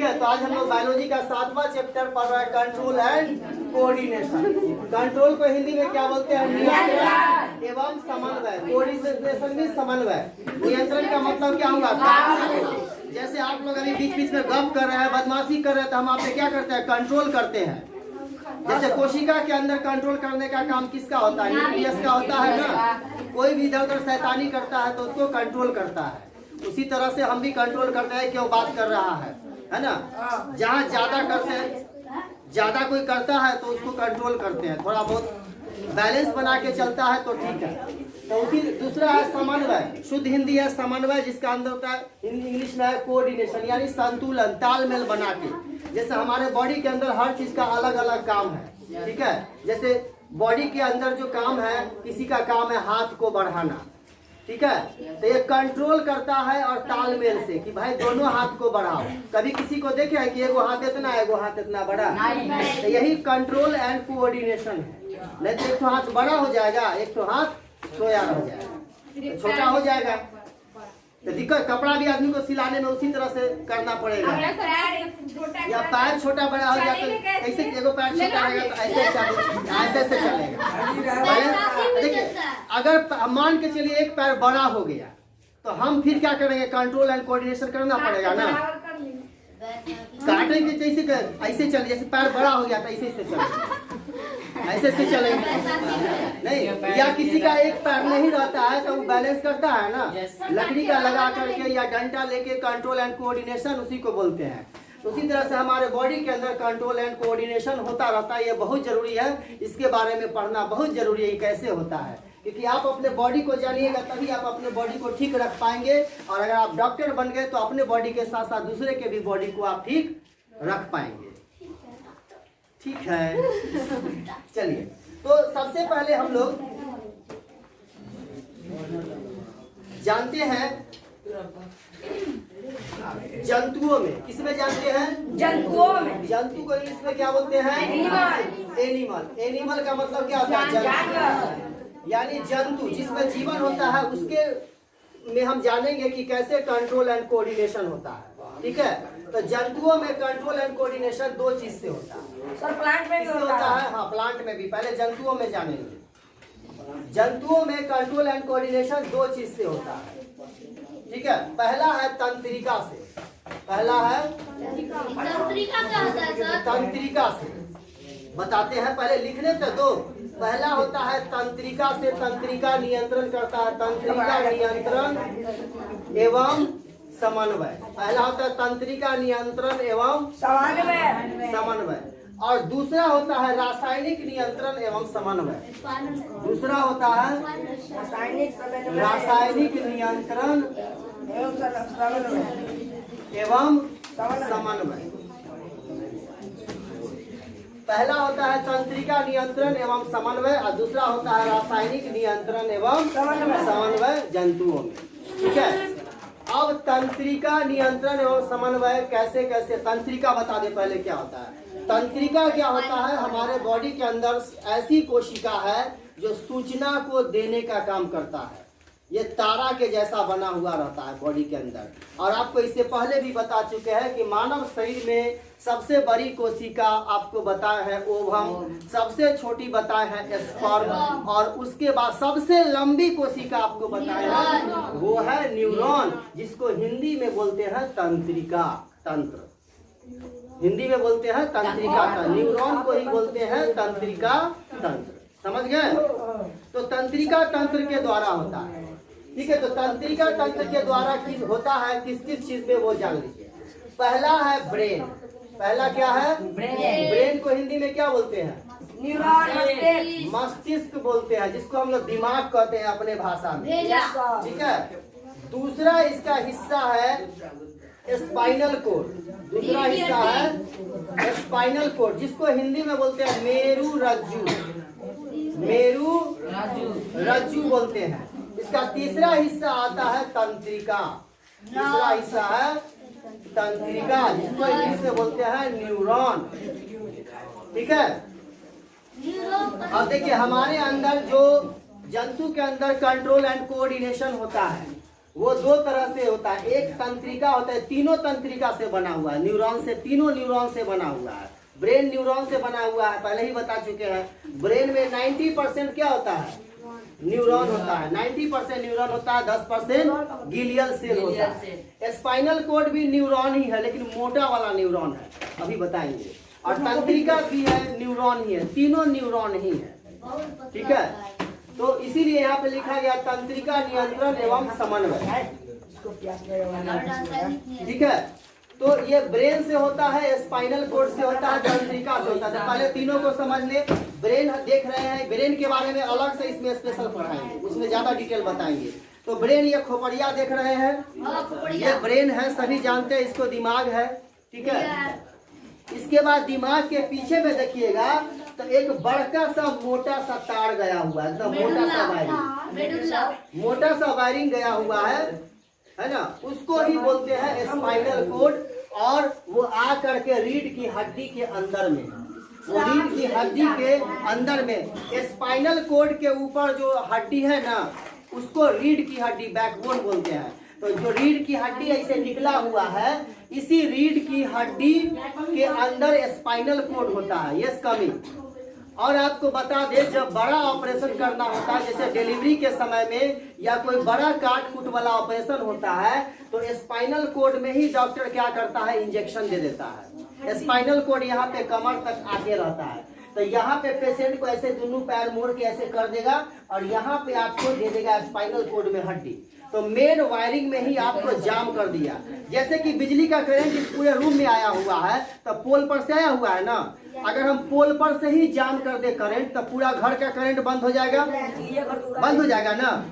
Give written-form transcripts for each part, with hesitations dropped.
है, तो आज हम लोग बायोलॉजी का 7वां चैप्टर पढ़ रहे हैं, कंट्रोल एंड कोऑर्डिनेशन। कंट्रोल को हिंदी में क्या बोलते हैं? नियंत्रण एवं समन्वय। कोऑर्डिनेशन भी समन्वय। नियंत्रण का मतलब क्या हुआ? जैसे आप लोग अभी बीच बीच में गप कर रहे हैं, बदमाशी कर रहे हैं, तो हम आपसे क्या करते हैं? कंट्रोल करते हैं। जैसे कोशिका के अंदर कंट्रोल करने का काम किसका होता है? न्यूक्लियस का होता है ना। कोई भी इधर उधर शैतानी करता है तो उसको कंट्रोल करता है। उसी तरह से हम भी कंट्रोल करते हैं क्यों बात कर रहा है ना। जहाँ ज्यादा करते हैं, ज्यादा कोई करता है तो उसको कंट्रोल करते हैं। थोड़ा बहुत बैलेंस बना के चलता है तो ठीक है। तो उसी दूसरा है समन्वय। शुद्ध हिंदी है समन्वय, जिसका अंदर होता है इंग्लिश में है कोऑर्डिनेशन, यानी संतुलन, तालमेल बना के। जैसे हमारे बॉडी के अंदर हर चीज का अलग अलग काम है, ठीक है। जैसे बॉडी के अंदर जो काम है, किसी का काम है हाथ को बढ़ाना, ठीक है, तो ये कंट्रोल करता है और तालमेल से कि भाई दोनों हाथ को बढ़ाओ। कभी किसी को देखे है कि एगो हाथ इतना बड़ा, तो यही कंट्रोल एंड कोऑर्डिनेशन है। नहीं तो एक तो हाथ बड़ा हो जाएगा, एक तो हाथ सोया रह जाएगा, छोटा हो जाएगा, तो दिक्कत। कपड़ा भी आदमी को सिलाने में उसी तरह से करना पड़ेगा। या पैर छोटा बड़ा हो जाता है, ऐसे एगो पैर छोटा रहेगा तो ऐसे चलेगा। देखिए, अगर मान के चलिए एक पैर बड़ा हो गया तो हम फिर क्या करेंगे? कंट्रोल एंड कोऑर्डिनेशन करना पड़ेगा ना। काटेंगे जैसे ऐसे चले, जैसे पैर बड़ा हो गया तो ऐसे से चलेंगे नहीं। या किसी का एक पैर नहीं रहता है तो वो बैलेंस करता है ना, लकड़ी का लगा करके या डंडा लेके। कंट्रोल एंड कोऑर्डिनेशन उसी को बोलते हैं। उसी तरह से हमारे बॉडी के अंदर कंट्रोल एंड कोऑर्डिनेशन होता रहता है। ये बहुत जरूरी है, इसके बारे में पढ़ना बहुत जरूरी है, कैसे होता है। क्योंकि आप अपने बॉडी को जानिएगा तभी आप अपने बॉडी को ठीक रख पाएंगे। और अगर आप डॉक्टर बन गए तो अपने बॉडी के साथ साथ दूसरे के भी बॉडी को आप ठीक रख पाएंगे। ठीक है, चलिए। तो सबसे पहले हम लोग जानते हैं जंतुओं में। किसमें जानते हैं? जंतुओं में। जंतु को इंग्लिश में क्या बोलते हैं? एनिमल। एनिमल का मतलब क्या होता है? जानवर, यानी जंतु जिसमें जीवन होता है। उसके में हम जानेंगे कि कैसे कंट्रोल एंड कोऑर्डिनेशन होता है, ठीक है। तो जंतुओं में कंट्रोल एंड कोऑर्डिनेशन दो चीज से होता है। सर प्लांट में भी होता है? हाँ, प्लांट में भी। पहले जंतुओं में जानेंगे। जंतुओं में कंट्रोल एंड कोऑर्डिनेशन दो चीज से होता है, ठीक है। पहला है तंत्रिका से। पहला है तंत्रिका। क्या होता है सर? तंत्रिका से बताते हैं, पहले लिखने तो दो। पहला होता है तंत्रिका से। तंत्रिका नियंत्रण करता है, तंत्रिका नियंत्रण एवं समन्वय। पहला होता है तंत्रिका नियंत्रण एवं समन्वय। और दूसरा होता है रासायनिक नियंत्रण एवं समन्वय। दूसरा होता है रासायनिक नियंत्रण एवं समन्वय। पहला होता है तंत्रिका नियंत्रण एवं समन्वय और दूसरा होता है रासायनिक नियंत्रण एवं समन्वय जंतुओं में, ठीक है। अब तंत्रिका नियंत्रण एवं समन्वय कैसे कैसे? तंत्रिका बता दे पहले क्या होता है। तंत्रिका क्या होता है? हमारे बॉडी के अंदर ऐसी कोशिका है जो सूचना को देने का काम करता है। ये तारा के जैसा बना हुआ रहता है बॉडी के अंदर। और आपको इससे पहले भी बता चुके हैं कि मानव शरीर में सबसे बड़ी कोशिका आपको बताया है ओवम, सबसे छोटी बताए हैं स्पर्म, और उसके बाद सबसे लंबी कोशिका आपको बताया है वो है न्यूरॉन, जिसको हिंदी में बोलते हैं तंत्रिका। तंत्र हिंदी में बोलते हैं तंत्रिका। न्यूरॉन को ही बोलते हैं तंत्रिका तंत्र। समझ गए? तो तंत्रिका तंत्र के द्वारा होता है, ठीक है। तो तंत्रिका तंत्र के द्वारा किस होता है, किस किस चीज में वो जान लीजिए। पहला है ब्रेन। पहला क्या है? ब्रेन को हिंदी में क्या बोलते हैं? न्यूरॉन, मस्तिष्क बोलते हैं, जिसको हम लोग दिमाग कहते हैं अपने भाषा में, ठीक है। दूसरा इसका हिस्सा है स्पाइनल कोड। दूसरा हिस्सा है स्पाइनल कोड, जिसको हिंदी में बोलते हैं मेरू रज्जू। मेरू रज्जू बोलते हैं। इसका तीसरा हिस्सा आता है तंत्रिका। तीसरा हिस्सा है तंत्रिका, जिसको इंग्लिश में बोलते हैं न्यूरॉन, ठीक है। अब देखिए, हमारे अंदर जो जंतु के अंदर कंट्रोल एंड कोऑर्डिनेशन होता है, वो दो तरह से होता है। एक तंत्रिका होता है, तीनों तंत्रिका से बना हुआ है, न्यूरॉन से, तीनों न्यूरॉन से बना हुआ है। ब्रेन न्यूरॉन से बना हुआ है, पहले ही बता चुके हैं। ब्रेन में 90% क्या होता है? न्यूरॉन होता है। 90% न्यूरॉन होता है, 10% गिलियल सेल होता है। स्पाइनल कोड भी न्यूरॉन ही है, लेकिन मोटा वाला न्यूरॉन है, अभी बताएंगे। और तंत्रिका भी है, न्यूरॉन ही है, तीनों न्यूरॉन ही है। ठीक है, तो इसीलिए यहाँ पे लिखा गया तंत्रिका नियंत्रण एवं समन्वय। ठीक है, तो ये ब्रेन से होता है, स्पाइनल कोड से होता है, तंत्रिका से होता है। तो पहले तीनों को समझ ले। ब्रेन देख रहे हैं, ब्रेन के बारे में अलग से इसमें स्पेशल पढ़ाएंगे, उसमें ज्यादा डिटेल बताएंगे। तो ब्रेन, ये खोपड़िया देख रहे हैं, ये ब्रेन है, सभी जानते हैं इसको दिमाग है। ठीक है, इसके बाद दिमाग के पीछे में देखिएगा तो एक बड़का सा मोटा सा तार गया हुआ है, एकदम मोटा सा वायरिंग, मोटा सा वायरिंग गया हुआ है ना, उसको ही बोलते हैं स्पाइनल कोड। और वो आ करके रीढ़ की हड्डी के अंदर में, वो रीढ़ की हड्डी के अंदर में, स्पाइनल कोड के ऊपर जो हड्डी है ना, उसको रीढ़ की हड्डी, बैकबोन बोलते हैं। तो जो रीढ़ की हड्डी ऐसे निकला हुआ है, इसी रीढ़ की हड्डी के अंदर स्पाइनल कोड होता है। Yes coming. और आपको बता दें, जब बड़ा ऑपरेशन करना होता है, जैसे डिलीवरी के समय में या कोई बड़ा काट कुट वाला ऑपरेशन होता है, तो स्पाइनल कोड में ही डॉक्टर क्या करता है, इंजेक्शन दे देता है। स्पाइनल कोड यहाँ पे कमर तक आके रहता है। तो यहाँ पे पेशेंट को ऐसे दोनों पैर मोड़ के ऐसे कर देगा और यहाँ पे आपको दे देगा स्पाइनल कोड में हड्डी। तो मेन वायरिंग में ही आपको जाम कर दिया। जैसे कि बिजली का करंट इस पूरे रूम में आया हुआ है, तो पोल पर से आया हुआ है ना, अगर हम पोल पर से ही जाम कर दे करंट, तो पूरा घर का करंट बंद हो जाएगा, बंद हो जाएगा ना।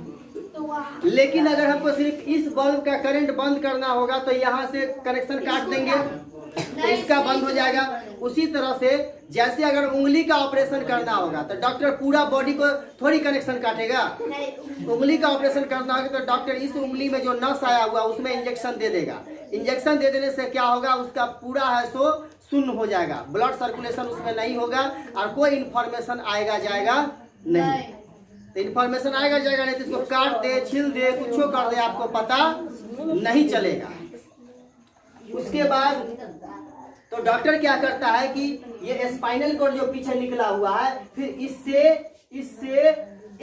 लेकिन अगर हमको सिर्फ इस बल्ब का करंट बंद करना होगा, तो यहाँ से कनेक्शन काट देंगे, तो इसका बंद हो जाएगा। उसी तरह से जैसे अगर उंगली का ऑपरेशन करना होगा, तो डॉक्टर पूरा बॉडी को थोड़ी कनेक्शन काटेगा। उंगली का ऑपरेशन करना होगा तो डॉक्टर इस उंगली में जो नस आया हुआ उसमें इंजेक्शन दे देगा। इंजेक्शन दे देने से क्या होगा, उसका पूरा है सो शून्य हो जाएगा, ब्लड सर्कुलेशन उसमें नहीं होगा और कोई इंफॉर्मेशन आएगा जाएगा नहीं। तो इंफॉर्मेशन आएगा जाएगा नहीं, तो इसको काट दे, छील दे, कुछ कर दे, आपको पता नहीं चलेगा। उसके बाद तो डॉक्टर क्या करता है कि ये स्पाइनल कोड जो पीछे निकला हुआ है, फिर इससे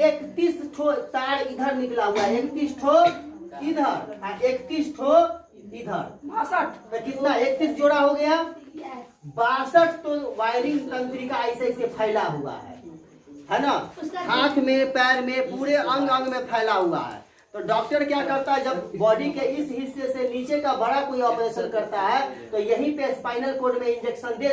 31 ठो तार इधर निकला हुआ है, 31 ठो इधर, 31 ठो इधर, 62। तो कितना 31 जोड़ा हो गया, 62 तो वायरिंग तंत्रिका ऐसे ऐसे फैला हुआ है ना, हाथ में, पैर में, पूरे अंग अंग में फैला हुआ है। तो डॉक्टर क्या करता है, जब बॉडी के इस हिस्से से नीचे का बड़ा कोई ऑपरेशन करता है, तो यहीं पे स्पाइनल कोड में इंजेक्शन दे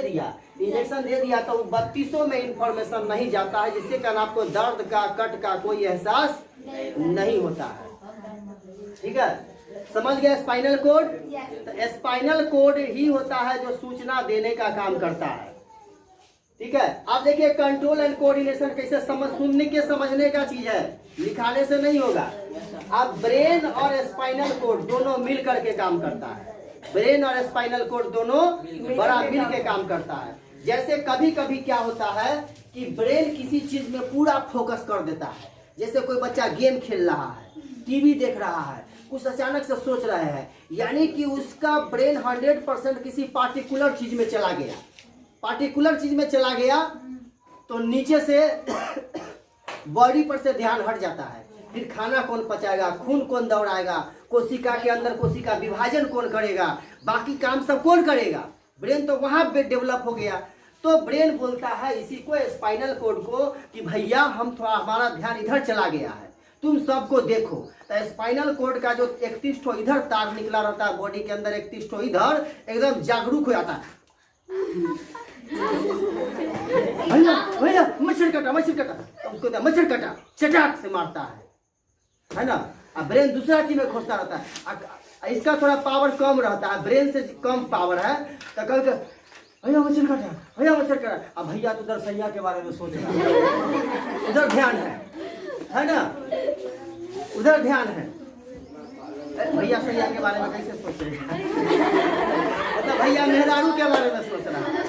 दिया, तो 32 में इंफॉर्मेशन नहीं जाता है, जिसके कारण आपको दर्द का, कट का कोई एहसास नहीं होता है। ठीक है, समझ गया स्पाइनल कोड। तो स्पाइनल कोड ही होता है जो सूचना देने का काम करता है। ठीक है, आप देखिए कंट्रोल एंड कोऑर्डिनेशन कैसे सुनने के समझने का चीज है, लिखाने से नहीं होगा। आप ब्रेन और स्पाइनल कोड दोनों मिल करके काम करता है, ब्रेन और स्पाइनल कोड दोनों बड़ा मिल के काम करता है। जैसे कभी कभी क्या होता है कि ब्रेन किसी चीज में पूरा फोकस कर देता है, जैसे कोई बच्चा गेम खेल रहा है, टीवी देख रहा है, कुछ अचानक से सोच रहे हैं, यानी कि उसका ब्रेन 100% किसी पार्टिकुलर चीज में चला गया, तो नीचे से बॉडी पर से ध्यान हट जाता है। फिर खाना कौन पचाएगा, खून कौन दौड़ाएगा, कोशिका के अंदर कोशिका विभाजन कौन करेगा, बाकी काम सब कौन करेगा, ब्रेन तो वहां पे डेवलप हो गया। तो ब्रेन बोलता है इसी को, स्पाइनल कोड को, कि भैया हम थोड़ा, हमारा ध्यान इधर चला गया है, तुम सबको देखो। तो स्पाइनल कोड का जो 31 ठो इधर तार निकला रहता है बॉडी के अंदर, 31 ठो इधर, एकदम जागरूक हो जाता है। भैया मच्छर कटा, उसको मच्छर कटा, चटाक से मारता है ना। अब ब्रेन दूसरा चीज में खोजता रहता है, इसका थोड़ा पावर कम रहता है, ब्रेन से कम पावर है। तो कल भैया मच्छर कटा, अब भैया तो दरसैया के बारे में सोच रहा है, उधर ध्यान है ना, उधर ध्यान है। भैया सैया के बारे में कैसे सोच रहे हैं, मतलब भैया मेहरारू के बारे में सोच रहा है।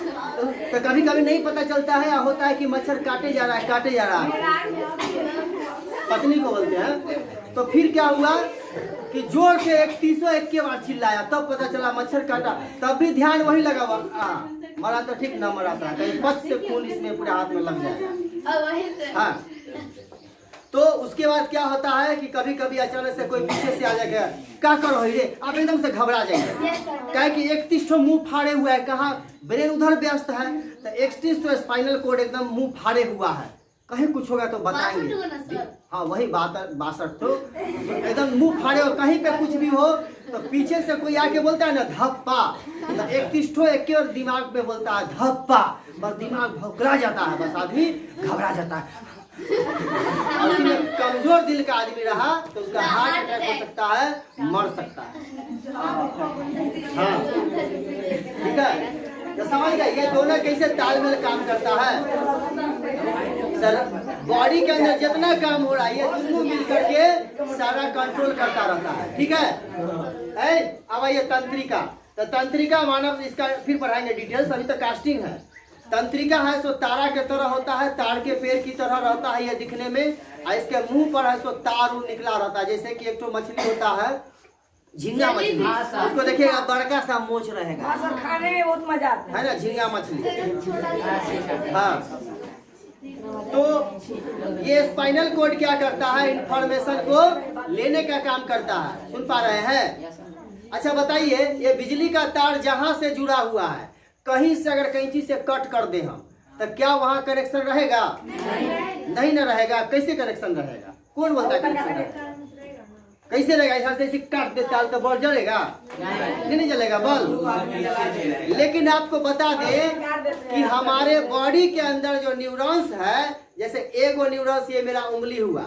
तो कभी कभी नहीं पता चलता है, या होता है कि मच्छर काटे जा रहा है, पत्नी को बोलते हैं तो फिर क्या हुआ कि जोर से 3101 के बार चिल्लाया, तब पता चला मच्छर काटा, तब भी ध्यान वही लगा हुआ, मरा तो ठीक न मरा था, कहीं पच से खून इसमें पूरे हाथ में लग जाएगा। हाँ, तो उसके बाद क्या होता है कि कभी कभी अचानक से कोई पीछे से आ जाएगा, क्या करो रे, आप एकदम से घबरा जाएंगे, क्या कि 31 मुंह फाड़े हुआ है, कहाँ ब्रेन उधर व्यस्त है, तो 31 तो स्पाइनल कोड एकदम मुंह फाड़े हुआ है, कहीं कुछ होगा तो बताएंगे। हाँ वही बात 62 तो एकदम मुंह फाड़े हो, कहीं पे कुछ भी हो तो पीछे से कोई आके बोलता है ना धप्पा, तो 31 एक और दिमाग में बोलता है धप्पा, बस दिमाग भौकला जाता है, बस आदमी घबरा जाता है। और उसमें कमजोर दिल का आदमी रहा तो उसका हार्ट अटैक हो सकता है, मर सकता है। हाँ ठीक है, तो समझ गए ये दोनों कैसे तालमेल काम करता है। सर बॉडी के अंदर जितना काम हो रहा है ये दोनों मिल करके सारा कंट्रोल करता रहता है। ठीक है, अब ये तंत्रिका, तो तंत्रिका मानव, इसका फिर पढ़ाएंगे डिटेल्स, अभी तो कास्टिंग है। तंत्रिका है सो तारा के तरह होता है, तार के पेड़ की तरह रहता है ये दिखने में, और इसके मुंह पर है सो तार निकला रहता है, जैसे कि एक तो मछली होता है झींगा मछली, उसको देखिएगा बड़का सा मोच रहेगा, खाने में बहुत मजा आता है ना झींगा मछली। हाँ, तो ये स्पाइनल कोड क्या करता है, इंफॉर्मेशन को लेने का काम करता है। सुन पा रहे हैं? अच्छा बताइए, ये बिजली का तार जहां से जुड़ा हुआ है, कहीं से अगर कैंची से कट कर दे हम, तो क्या वहां कनेक्शन रहेगा? नहीं न रहेगा। कैसे कनेक्शन रहेगा? कौन बोलता है कनेक्शन रहेगा? कैसे रहेगा? ऐसा काट देता है तो बल्ब जलेगा? नहीं जलेगा बल्ब। लेकिन आपको बता दे कि हमारे बॉडी के अंदर जो न्यूरॉन्स है, जैसे एगो न्यूरॉन्स ये मेरा उंगली हुआ,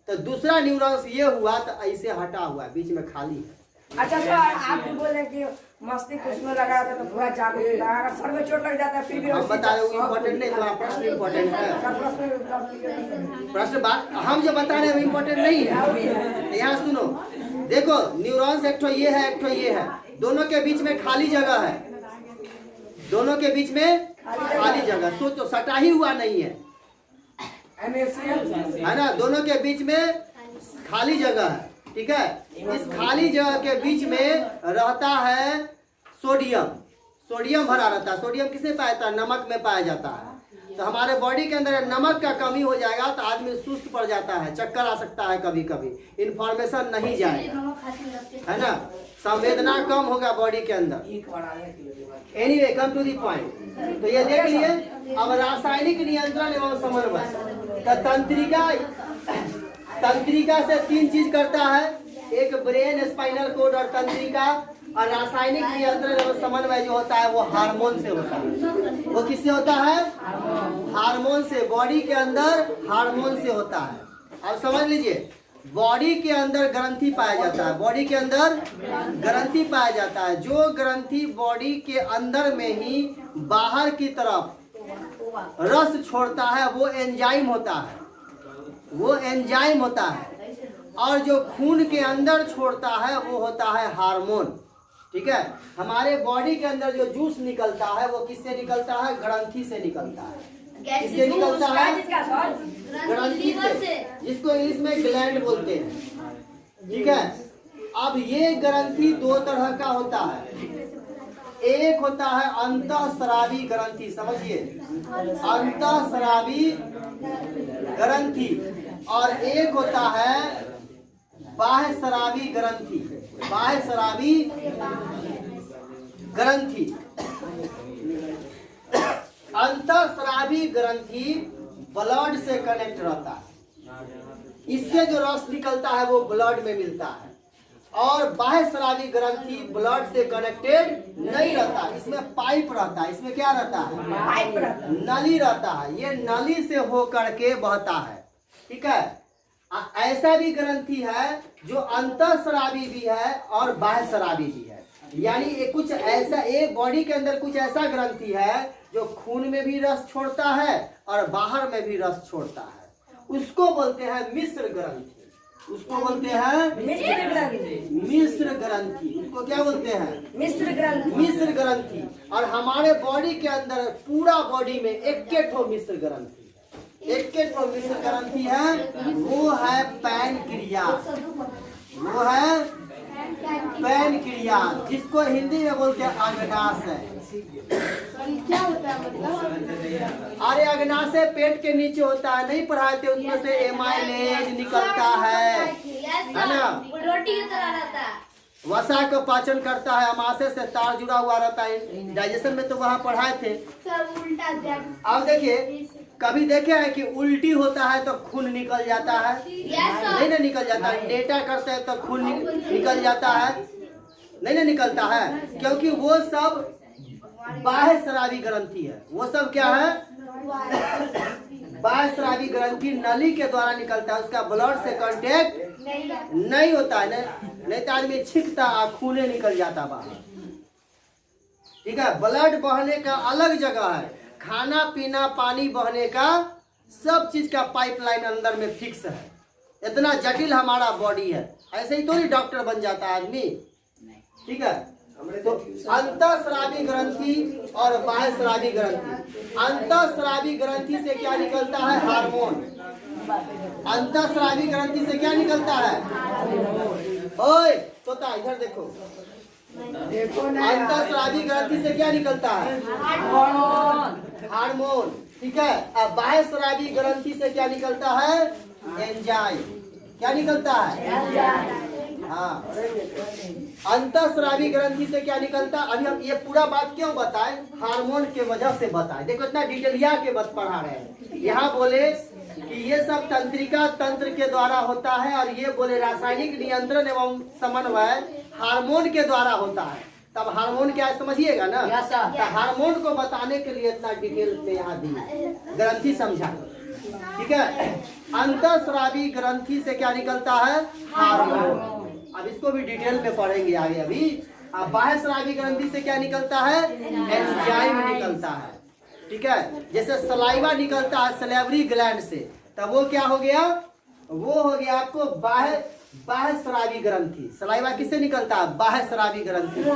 तो दूसरा न्यूरॉन्स ये हुआ, तो ऐसे हटा हुआ, बीच में खाली है। अच्छा सर, आप भी बोले कि मस्तिष्क उसमें लगा था तो पूरा जागरूक था, अगर सर में चोट लग जाता है फिर भी हम बता रहे इम्पोर्टेंट नहीं, थोड़ा प्रश्न इम्पोर्टेंट है। प्रश्न बात हम जो बता रहे हैं वो इम्पोर्टेंट नहीं है। यहाँ सुनो, देखो न्यूरॉन्स एक तो ये है, एक तो ये है, दोनों के बीच में खाली जगह है, दोनों के बीच में खाली जगह, सोचो सटा ही हुआ नहीं है, है ना, दोनों के बीच में खाली जगह है। ठीक है, इस खाली जगह के बीच में रहता है सोडियम, सोडियम भरा रहता है। सोडियम किसमें पाया जाता है? नमक में पाया जाता है। तो हमारे बॉडी के अंदर नमक का कमी हो जाएगा तो आदमी सुस्त पड़ जाता है, चक्कर आ सकता है, कभी कभी इंफॉर्मेशन नहीं जाएगा, है ना, संवेदना कम होगा बॉडी के अंदर। Anyway come to the point. तो ये देख लिए। अब रासायनिक नियंत्रण एवं समन्वय का तंत्रिका से 3 चीज करता है, एक ब्रेन, स्पाइनल कोड और तंत्रिका, और रासायनिक नियंत्रण एवं समन्वय जो होता है वो हार्मोन से होता है। वो किससे होता है? हार्मोन से। बॉडी के अंदर हार्मोन से होता है। अब समझ लीजिए, बॉडी के अंदर ग्रंथि पाया जाता है, बॉडी के अंदर ग्रंथि पाया जाता है। जो ग्रंथि बॉडी के अंदर में ही बाहर की तरफ रस छोड़ता है वो एंजाइम होता है, वो एंजाइम होता है। और जो खून के अंदर छोड़ता है वो होता है हार्मोन। ठीक है, हमारे बॉडी के अंदर जो जूस निकलता है वो किससे निकलता है? ग्रंथि से निकलता है। किससे निकलता है? ग्रंथि से, जिसको इंग्लिश में ग्लैंड बोलते हैं। ठीक है, अब ये ग्रंथि 2 तरह का होता है। एक होता है अंतःस्रावी ग्रंथि, समझिए, अंतःस्रावी ग्रंथि, और एक होता है बाह्य स्रावी ग्रंथि, बाह्य स्रावी ग्रंथि। अंतःस्रावी ग्रंथि ब्लड से कनेक्ट रहता है, इससे जो रस निकलता है वो ब्लड में मिलता है। और बाह्य स्रावी ग्रंथि ब्लड से कनेक्टेड नहीं रहता, इसमें पाइप रहता है। इसमें क्या रहता है? पाइप रहता है, नली रहता है। ये नली से होकर के बहता है। ठीक है, ऐसा भी ग्रंथि है जो अंतःस्रावी भी है और बाह्य स्रावी भी है। यानी कुछ ऐसा, एक बॉडी के अंदर कुछ ऐसा ग्रंथि है जो खून में भी रस छोड़ता है और बाहर में भी रस छोड़ता है, उसको बोलते हैं मिश्र ग्रंथि। उसको बोलते हैं मिश्र ग्रंथि। उसको क्या बोलते हैं? मिश्र ग्रंथि। मिश्र ग्रंथि। और हमारे बॉडी के अंदर पूरा बॉडी में एक मिश्र ग्रंथि, एक ग्रंथि है, वो है पैनक्रियास। वो है पैनक्रियास, जिसको हिंदी में बोलते हैं अग्नाशय। क्या होता है मतलब? अरे अग्नाशय पेट के नीचे होता है, नहीं पढ़ाए थे? उसमें से एमाइलेज निकलता है ना? रोटी की तरह रहता है। वसा को पाचन करता है, अमाशय से तार जुड़ा हुआ रहता है। डाइजेशन में तो वहाँ पढ़ाए थे। सब उल्टा अब देखिए, कभी देखे हैं कि उल्टी होता है तो खून निकल जाता है? नहीं ना निकल जाता है। डेटा करते हैं तो खून निकल जाता है? नहीं ना निकलता है, क्योंकि वो सब बाह्य स्रावी ग्रंथि है। वो सब क्या है? बाह्य स्रावी ग्रंथि नली के द्वारा निकलता है, उसका ब्लड से कांटेक्ट नहीं होता है। नहीं तो आदमी छिकता और खूने निकल जाता बाहर। ठीक है, ब्लड बहने का अलग जगह है, खाना पीना पानी बहने का सब चीज का पाइपलाइन अंदर में फिक्स है। इतना जटिल हमारा बॉडी है, ऐसे ही तो नहीं डॉक्टर बन जाता है आदमी। ठीक है, तो अंतःस्रावी ग्रंथि और बाह्य स्रावी ग्रंथि। अंतःस्रावी ग्रंथि से क्या निकलता है? हार्मोन। अंतःस्रावी ग्रंथि से क्या निकलता है? ओए तोता इधर देखो, अंतःस्रावी ग्रंथि से क्या निकलता है? हार्मोन। ठीक है, अब बाह्य स्रावी ग्रंथि से क्या निकलता है? एंजाइम। क्या निकलता है? हाँ, अंतःस्रावी ग्रंथि से क्या निकलता? अभी हम ये पूरा बात क्यों बताएं? हार्मोन के वजह से बताएं। देखो इतना डिटेलिया के बत पढ़ा रहे हैं। यहाँ बोले कि ये सब तंत्रिका तंत्र के द्वारा होता है, और ये बोले रासायनिक नियंत्रण एवं समन्वय हार्मोन के द्वारा होता है। तब हार्मोन क्या है समझिएगा ना? तो हार्मोन को बताने के लिए इतना डिटेल में यहाँ दी ग्रंथि समझा। ठीक है, अंतःस्रावी ग्रंथि से क्या निकलता है? हार्मोन। अब इसको भी डिटेल में पढ़ेंगे आगे अभी। अब बाह्य स्रावी ग्रंथि से क्या निकलता है? एंजाइम निकलता है। ठीक है, जैसे सलाइवा निकलता है सलेवरी ग्लैंड से, तब वो क्या हो गया? वो हो गया आपको बाह्य स्रावी ग्रंथि। सलाइवा किससे निकलता है? बाह्य स्रावी ग्रंथि से।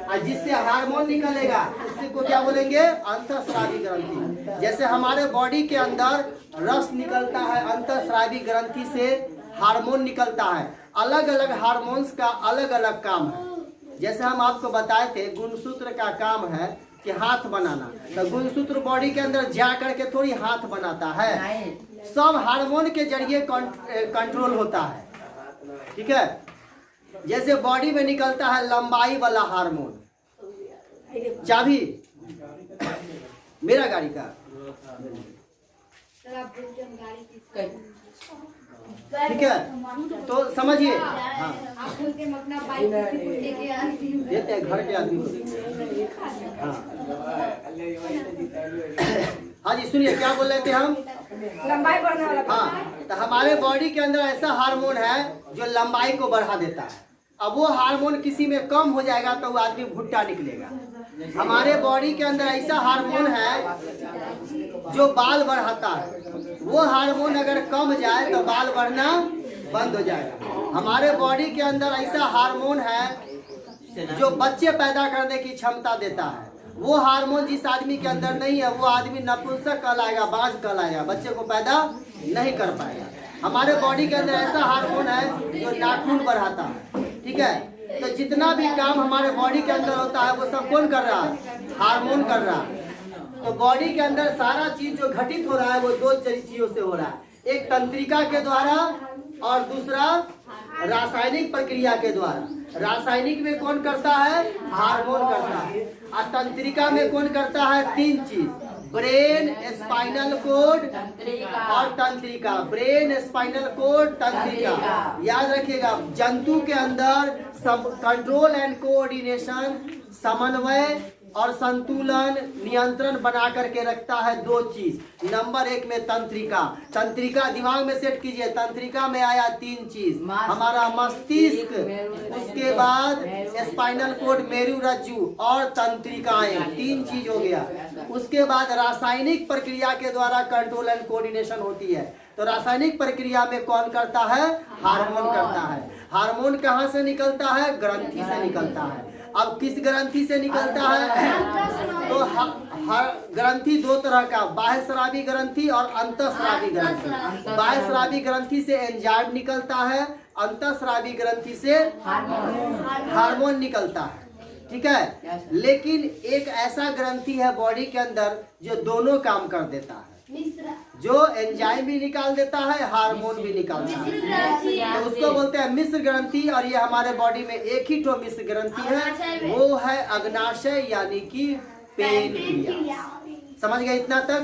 और जिससे हार्मोन निकलेगा उससे को क्या बोलेंगे? अंतःस्रावी ग्रंथि। जैसे हमारे बॉडी के अंदर रस निकलता है, अंतःस्रावी ग्रंथि से हार्मोन निकलता है। अलग अलग हार्मोन्स का अलग अलग काम है। जैसे हम आपको बताए थे, गुणसूत्र का काम है कि हाथ बनाना, तो गुणसूत्र बॉडी के अंदर जा करके थोड़ी हाथ बनाता है, सब हार्मोन के जरिए कंट्रोल होता है। ठीक है, जैसे बॉडी में निकलता है लंबाई वाला हार्मोन, चाबी मेरा गाड़ी का। ठीक है, तो समझिए। हाँ, देते हैं घर के आदमी को। हाँ जी, सुनिए क्या बोल रहे थे हम? लंबाई बढ़ने वाला। हाँ, तो हमारे बॉडी के अंदर ऐसा हार्मोन है जो लंबाई को बढ़ा देता है। अब वो हार्मोन किसी में कम हो जाएगा तो वो आदमी भुट्टा निकलेगा। हमारे बॉडी के अंदर ऐसा हार्मोन है जो बाल बढ़ाता है। वो हार्मोन अगर कम जाए तो बाल बढ़ना बंद हो जाएगा। हमारे बॉडी के अंदर ऐसा हार्मोन है जो बच्चे पैदा करने की क्षमता देता है। वो हार्मोन जिस आदमी के अंदर नहीं है वो आदमी नपुंसक कहलाएगा, बांझ कहलाएगा, बच्चे को पैदा नहीं कर पाएगा। हमारे बॉडी के अंदर ऐसा हार्मोन है जो नाखून बढ़ाता है। ठीक है, तो जितना भी काम हमारे बॉडी के अंदर होता है वो सब कौन कर रहा है? हार्मोन कर रहा है। तो बॉडी के अंदर सारा चीज जो घटित हो रहा है वो दो चीजों से हो रहा है, एक तंत्रिका के द्वारा और दूसरा रासायनिक प्रक्रिया के द्वारा। रासायनिक में कौन करता है? हार्मोन करता है। और तंत्रिका में कौन करता है? तीन चीज, ब्रेन, स्पाइनल कोड और तंत्रिका। ब्रेन, स्पाइनल कोड, तंत्रिका। याद रखिएगा, जंतु के अंदर कंट्रोल एंड कोऑर्डिनेशन, समन्वय और संतुलन, नियंत्रण बना करके रखता है दो चीज। नंबर एक में तंत्रिका। तंत्रिका दिमाग में सेट कीजिए, तंत्रिका में आया तीन चीज, हमारा मस्तिष्क, उसके बाद स्पाइनल कोड, मेरु रज्जु और तंत्रिकाएं, तीन चीज हो गया। उसके बाद रासायनिक प्रक्रिया के द्वारा कंट्रोल एंड कोऑर्डिनेशन होती है। तो रासायनिक प्रक्रिया में कौन करता है? हार्मोन करता है। हार्मोन कहाँ से निकलता है? ग्रंथि से निकलता है। अब किस ग्रंथि से निकलता है? तो ग्रंथि दो तरह का, बाह्य स्रावी ग्रंथि और अंतःस्रावी ग्रंथि। बाह्य स्रावी ग्रंथि से एंजाइम निकलता है, अंतःस्रावी ग्रंथि से हार्मोन निकलता है। ठीक है, लेकिन एक ऐसा ग्रंथि है बॉडी के अंदर जो दोनों काम कर देता है, जो एंजाइम भी निकाल देता है, हार्मोन भी निकालता है। तो उसको बोलते हैं मिश्र ग्रंथि। और ये हमारे बॉडी में एक ही तो मिश्र ग्रंथि है, वो है अग्नाशय यानी कि पेनक्रियास। समझ गए इतना तक?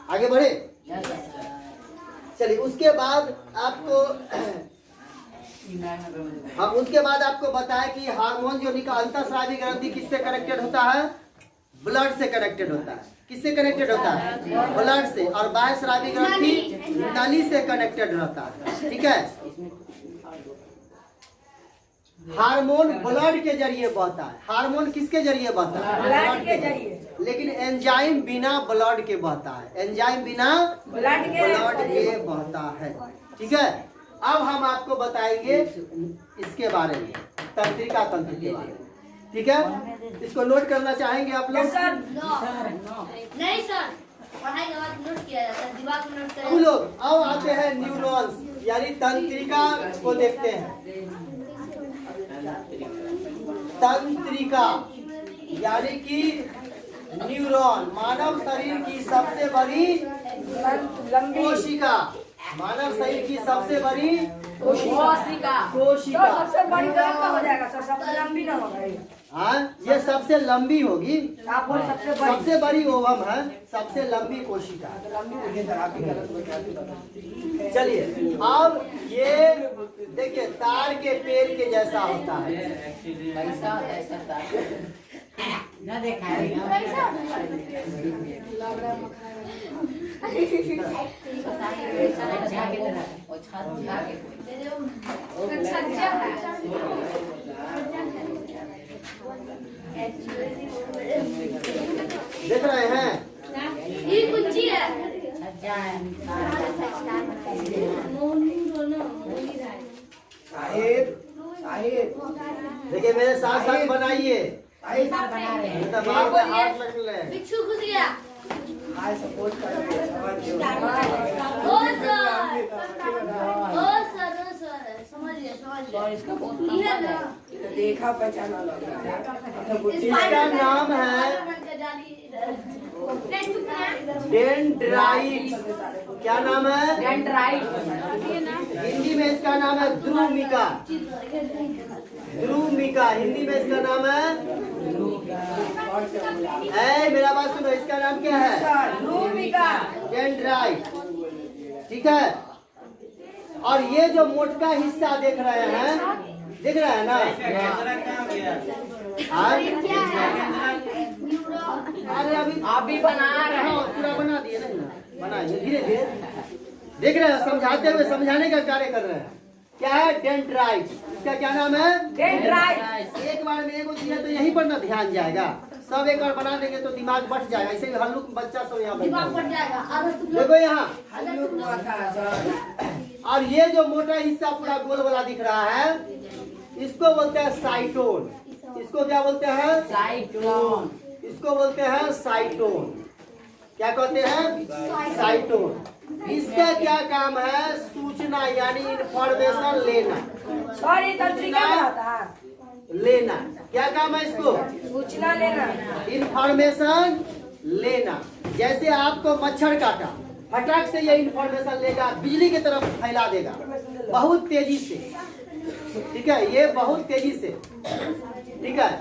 आगे बढ़े। चलिए उसके बाद आपको बताया कि हार्मोन जो निकाल, अंतःस्रावी ग्रंथि किससे कनेक्टेड होता है? ब्लड से कनेक्टेड होता है। किससे कनेक्टेड होता है? ब्लड से। और बाह्य स्रावी ग्रंथि नली से कनेक्टेड रहता है। ठीक है, हार्मोन ब्लड के जरिए बहता है। हार्मोन किसके जरिए बहता है? ब्लड के जरिए। लेकिन एंजाइम बिना ब्लड के बहता है। एंजाइम बिना ब्लड के बहता है। ठीक है, अब हम आपको बताएंगे इसके बारे में, तंत्रिका तंत्र के बारे में। ठीक है, इसको नोट करना चाहेंगे आप लोग? नहीं सर, पढ़ाई के बाद नोट किया जाता है, दिमाग में नोट हम करें। लोग अब आते हैं न्यूरॉन्स यानी तंत्रिका को देखते हैं। तंत्रिका यानी कि न्यूरॉन मानव शरीर की सबसे बड़ी लंबी कोशिका। मानव शरीर की सबसे बड़ी कोशिका। कोशिका तो सबसे बड़ी कौन का हो जाएगा सर? सबसे लंबी ना होगा ये? हाँ, ये सबसे लंबी होगी। आप बोल सबसे बड़ी ओवम है, सबसे लंबी कोशिका। चलिए अब ये देखिए, तार के पेड़ के जैसा होता है। ना देखा है देख रहे हैं? ये कुंजी है। देखिए मेरे साथ साथ बनाइए। बना रहे हैं। दिमाग में हाथ लग रहे हैं। बिच्छू घुस गया। ओ सर, समझ गया। इसका बहुत ये है ना, देखा पहचाना लग रहा है। इसका नाम है डेंड्राइट। क्या नाम है? हिंदी में इसका नाम है द्रुमिका। द्रुमिका हिंदी में इसका नाम है। मेरा बात सुनो, इसका नाम क्या है? डेंड्राइट। ठीक है, और ये जो मोटका हिस्सा देख रहे हैं ना? अरे अभी बना रहे हैं। पूरा बना दिए ना, बनाइए धीरे धीरे। देख रहे हैं, समझाते हुए समझाने का कार्य कर रहे हैं। क्या है? डेंड्राइट। इसका क्या नाम है? डेंड्राइट। एक बार में एगो दिया तो यहीं पर ना ध्यान जाएगा। सब एक बार बना देंगे तो दिमाग बढ़ जाएगा। ऐसे भी हल्लुक बच्चा सब यहाँ दिमाग बढ़ जाएगा। अगर तुम लोग देखो यहाँ, सर और ये जो मोटा हिस्सा पूरा गोल वाला दिख रहा है, इसको बोलते हैं साइटोन। इसको क्या बोलते हैं? साइटोन। इसको बोलते हैं साइटोन। क्या कहते हैं? साइटोन। इसका क्या काम है? सूचना यानी इंफॉर्मेशन लेना। सर ये तंत्रिका में आता है। लेना क्या काम है इसको? सूचना लेना। इंफॉर्मेशन लेना। जैसे आपको मच्छर काटा, फटाक से ये इंफॉर्मेशन लेगा, बिजली की तरफ फैला देगा बहुत तेजी से। ठीक है, ये बहुत तेजी से। ठीक है,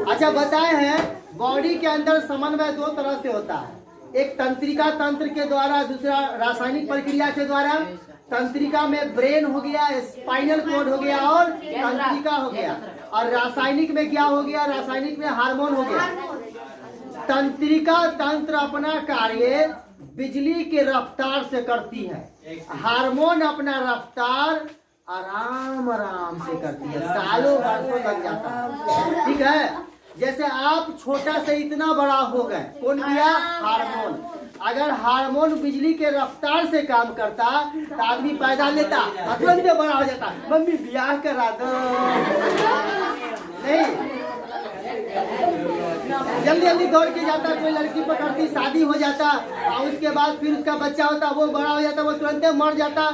अच्छा बताए हैं बॉडी के अंदर समन्वय दो तरह से होता है। एक तंत्रिका तंत्र के द्वारा, दूसरा रासायनिक प्रक्रिया के द्वारा। तंत्रिका में ब्रेन हो गया, स्पाइनल कॉर्ड हो गया और तंत्रिका हो गया। और रासायनिक में क्या हो गया? रासायनिक में हार्मोन हो गया। तंत्रिका तंत्र अपना कार्य बिजली के रफ्तार से करती है। हार्मोन अपना रफ्तार आराम आराम से करती है, सालों वर्षों लग जाता है। ठीक है, जैसे आप छोटा से इतना बड़ा हो गए, कौन किया? हार्मोन। अगर हार्मोन बिजली के रफ्तार से काम करता तो आदमी पैदा लेता, तुरंत में बड़ा हो जाता। मम्मी ब्याह करा दो। नहीं, जल्दी जल्दी दौड़ के जाता, कोई लड़की पकड़ती, शादी हो जाता और उसके बाद फिर उसका बच्चा होता, वो बड़ा हो जाता, वो तुरंत मर जाता।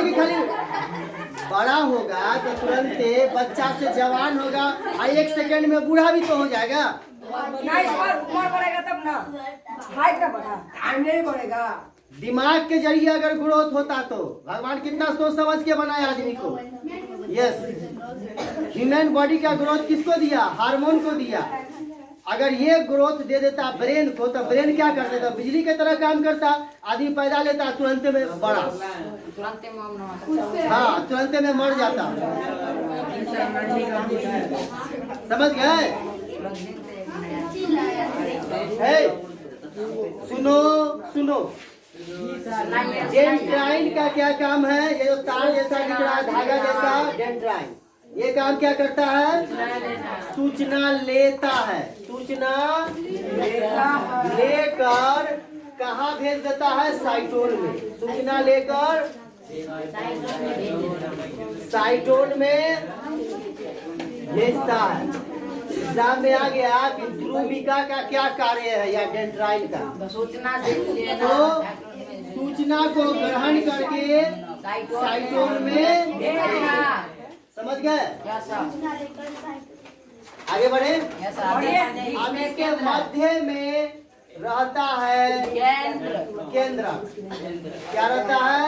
की खाली बड़ा होगा तो तुरंत बच्चा से जवान होगा और 1 सेकंड में बूढ़ा भी तो हो जाएगा। नहीं सर, उम्र बढ़ेगा तब ना, हाइट का बढ़ा, टाइम नहीं बढ़ेगा। दिमाग के जरिए अगर ग्रोथ होता तो भगवान कितना सोच समझ के बनाया आदमी को। यस, ह्यूमन बॉडी का ग्रोथ किसको दिया? हार्मोन को दिया। अगर ये ग्रोथ दे देता ब्रेन को तो ब्रेन क्या कर देता? बिजली की तरह काम करता, आदमी पैदा लेता तुरंत में बड़ा, हाँ तुरंत में मर जाता। समझ गए? सुनो सुनो, डेंड्राइन का क्या काम है? ये जो तार जैसा दिख रहा है, धागा जैसा, डेंड्राइन ये काम क्या करता है? सूचना लेता है। सूचना लेकर कहाँ भेज देता है? साइटोन में। सूचना लेकर साइटोन में भेजता है। एग्जाम में आ गया कि ध्रुविका का क्या कार्य है या डेंड्राइन का? सूचना तो सूचना को ग्रहण करके साइटोन में, समझ गए? आगे बढ़े। अब इसके मध्य में रहता है केंद्र। क्या रहता है?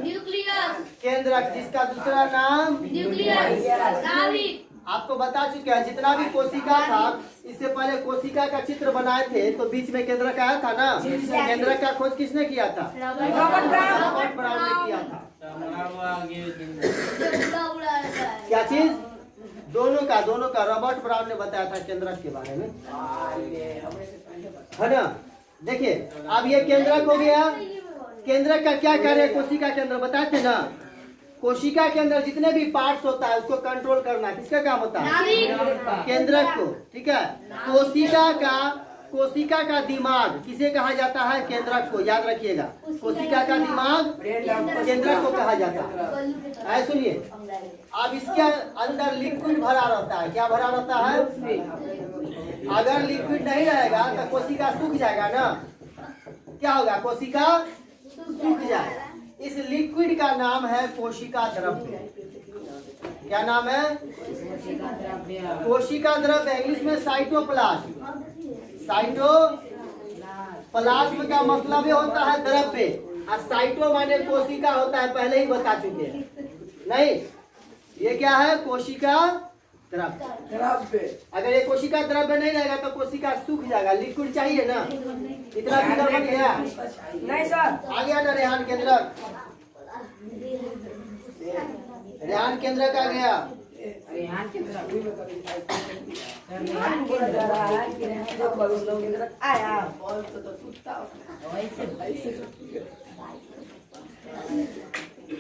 न्यूक्लियस। केंद्र, जिसका दूसरा नाम न्यूक्लियस नाभिक। आपको बता चुके हैं। जितना भी कोशिका था, इससे पहले कोशिका का चित्र बनाए थे तो बीच में केंद्र का आया था ना। केंद्र का खोज किसने किया था? रॉबर्ट ब्राउन ने किया था। क्या चीज? दोनों का रॉबर्ट ब्राउन ने बताया था केंद्रक के बारे में, है ना। देखिए अब ये केंद्रक हो गया। केंद्रक का क्या कार्य? कोशिका के अंदर बताए थे ना, कोशिका के अंदर जितने भी पार्ट्स होता है उसको कंट्रोल करना किसका काम होता है? केंद्रक को। ठीक है। कोशिका का दिमाग किसे कहा जाता है? केंद्रक को। याद रखिएगा, कोशिका का दिमाग केंद्रक को कहा जाता है। सुनिए, अब इसके अंदर लिक्विड भरा रहता है। क्या भरा रहता है? अगर लिक्विड नहीं रहेगा तो कोशिका सूख जाएगा ना। क्या होगा? कोशिका सूख जाएगा। इस लिक्विड का नाम है कोशिका द्रव्य। क्या नाम है? कोशिका द्रव्य। इंग्लिश में साइटोप्लाज्म। साइटोप्लाज्म का मतलब ये होता है द्रव्य, और साइटो माने कोशिका होता है, पहले ही बता चुके हैं। नहीं, ये क्या है? कोशिका द्रव्य। अगर ये कोशिका द्रव्य नहीं रहेगा तो कोशिका सूख जाएगा। लिक्विड चाहिए ना। इतना फिगर बन गया? नहीं सर, आ गया ना रेहान केंद्रक? रेहान केंद्रक आ गया। आया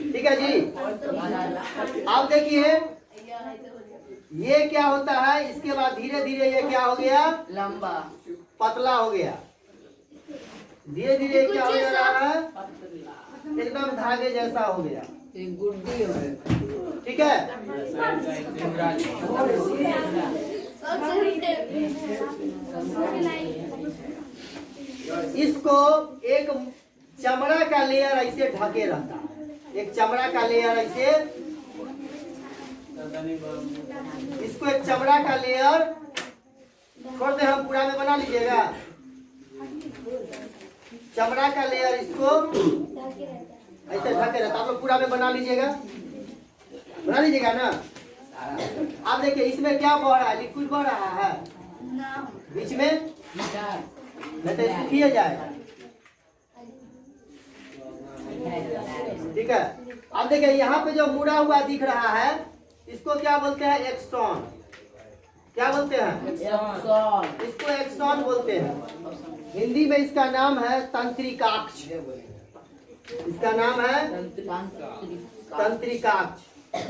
ठीक है जी। अब देखिए ये क्या होता है, इसके बाद धीरे धीरे ये क्या हो गया? लंबा पतला हो गया। धीरे धीरे क्या हो जा रहा है? एकदम धागे जैसा हो गया। गुड्डी हो। ठीक है। इसको एक चमड़ा का लेयर ऐसे ढके रहता है। एक चमड़ा का लेयर ऐसे, इसको एक चमड़ा का लेयर छोड़ दे, हम पूरा में बना लीजिएगा। चमड़ा का लेयर इसको ऐसे ढके रहता है। आप लोग पूरा में बना लीजिएगा, बना लीजिएगा ना। आप देखिए इसमें क्या बह रहा है? लिक्विड बह रहा है बीच में, नहीं तो सूखिए जाएगा। ठीक है। अब देखिए यहाँ पे जो मुड़ा हुआ दिख रहा है इसको क्या बोलते हैं? एक्सॉन। क्या बोलते हैं? इसको एक्सॉन बोलते हैं। हिंदी में इसका नाम है तंत्रिकाक्ष। इसका नाम है तंत्रिकाक्ष।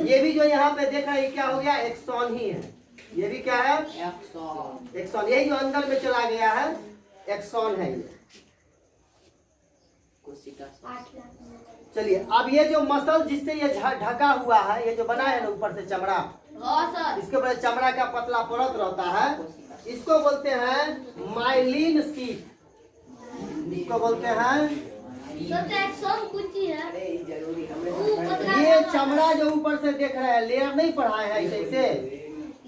ये भी जो यहाँ पे देख रहे हैं क्या हो गया? एक्सॉन ही है। ये भी क्या है? एक्सॉन। यही जो अंदर में चला गया है एक्सॉन है ये। चलिए अब ये जो मसल जिससे ये ढका हुआ है, ये जो बना है ना ऊपर से चमड़ा, हाँ सर। इसके ऊपर चमड़ा का पतला परत रहता है, इसको बोलते हैं माइलिन शीट। इसको बोलते हैं, सर तो एक्शन कुछ ही है। अरे जरूरी ये चमड़ा जो ऊपर से देख रहे हैं, लेयर नहीं पढ़ाए हैं ऐसे।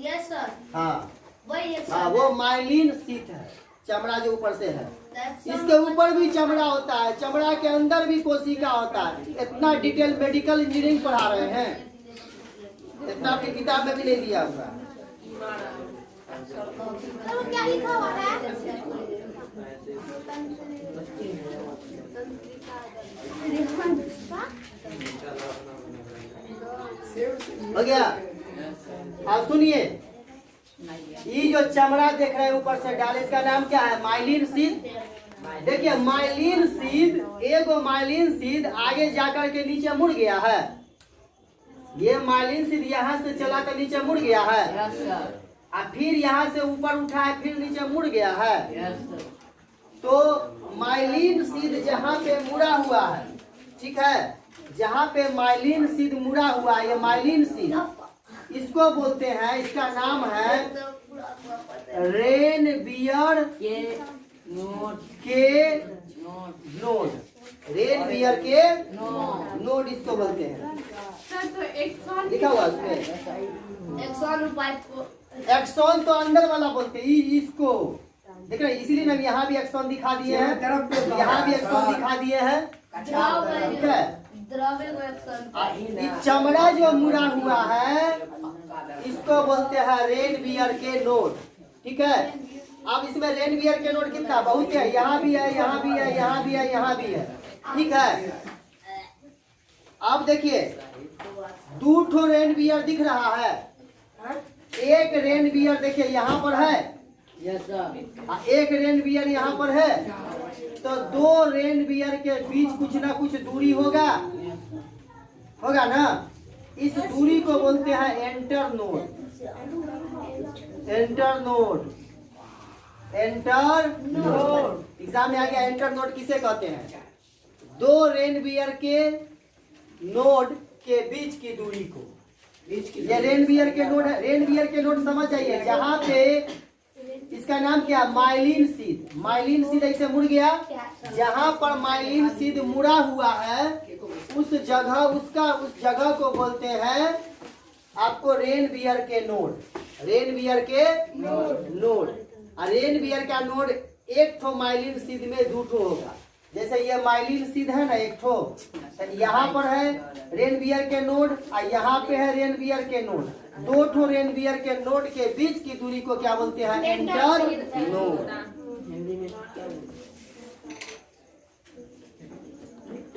Yes sir. हाँ वही हाँ, वो माइलिन शीट है, चमड़ा जो ऊपर से है। एक्शन इसके ऊपर भी चमड़ा होता है, चमड़ा के अंदर भी कोशिका होता है। इतना डिटेल मेडिकल इंजीनियरिंग पढ़ा रहे हैं, इतना आपकी किताब में भी नहीं दिया हुआ। सर वो क्या लिखा हुआ है? हो गया। अब सुनिए, ये जो चमड़ा देख रहे हैं ऊपर से डाले, इसका नाम क्या है? Myelin sheath. देखिए माइलिन शीट, एगो माइलिन शीट आगे जाकर के नीचे मुड़ गया है। ये माइलिन शीट यहाँ से चला कर नीचे मुड़ गया है, यस सर, और फिर यहाँ से ऊपर उठा है, फिर नीचे मुड़ गया है। Yes sir. तो माइलिन शीट जहाँ पे मुड़ा हुआ है, ठीक है, जहाँ पे माइलिन शीट मुड़ा हुआ है, ये माइलिन शीट इसको बोलते हैं, इसका नाम है रेन बियर के नोट के नोट नोड। रेन बियर के नोट नोड इसको बोलते हैं। सर तो एक साल लिखा हुआ उसमें एक्शन उपाय को एक्सॉन, तो अंदर वाला बोलते हैं इसको। देख रहे हैं, इसीलिए ना यहाँ भी एक्सॉन दिखा दिए हैं, यहाँ भी एक्सॉन दिखा दिए हैं, द्रव ठीक है। द्रव्य को एक्शन। ये चमड़ा जो मुड़ा हुआ है, इसको बोलते हैं रेन बियर के नोड, ठीक है। अब इसमें रेन बियर के नोड कितना? बहुत है, यहाँ भी है, यहाँ भी है, यहाँ भी है, यहाँ भी है, ठीक है। अब देखिए, 2 ठो रेन बियर दिख रहा है। एक रेन बियर देखिए यहाँ पर है, यस सर, और एक रेन बियर यहाँ पर है। तो 2 रेन बियर के बीच कुछ ना कुछ दूरी होगा, होगा ना। इस दूरी को बोलते हैं enter node. Enter node, enter node. Exam में आ गया, एंटर नोड किसे कहते हैं? 2 रेन बियर के नोड के बीच की दूरी को, ये रेन बियर के नोड है। रेन बियर के नोड समझ जाइए, जहाँ पे इसका नाम क्या? Myelin sheath. माइलिन शीट ऐसे मुड़ गया, जहाँ पर माइलिन शीट मुड़ा हुआ है, उस जगह को बोलते हैं आपको रेन बियर के नोड। रेन बियर के नोड। और रेन बियर का नोड एक ठो माइलिन शीट में 2 ठो होगा। जैसे ये माइलिन शीट है ना, एक ठो, तो यहाँ पर है रेन बियर के नोड, और यहाँ पे है रेन बियर के नोड। 2 ठो रेन बियर के नोड के बीच की दूरी को क्या बोलते हैं? Enter node.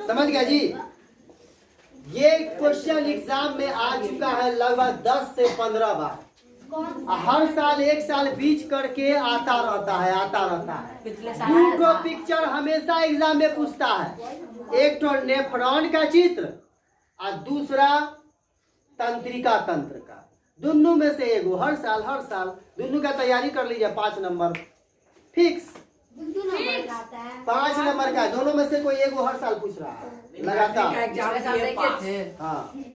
समझ गया जी? ये क्वेश्चन एग्जाम में आ चुका है लगभग 10 से 15 बार। हर साल, एक साल बीच करके आता रहता है। पिछले साल 2 ठो पिक्चर हमेशा एग्जाम में पूछता है। एक ठो नेफ्रॉन का चित्र और दूसरा तंत्रिका तंत्र का। दोनों में से एगो हर साल दोनों का तैयारी कर लीजिए। 5 नंबर फिक्स, 5 नंबर का। दोनों में से कोई एगो हर साल पूछ रहा है लगातार। पिछले साल देखे थे। हाँ।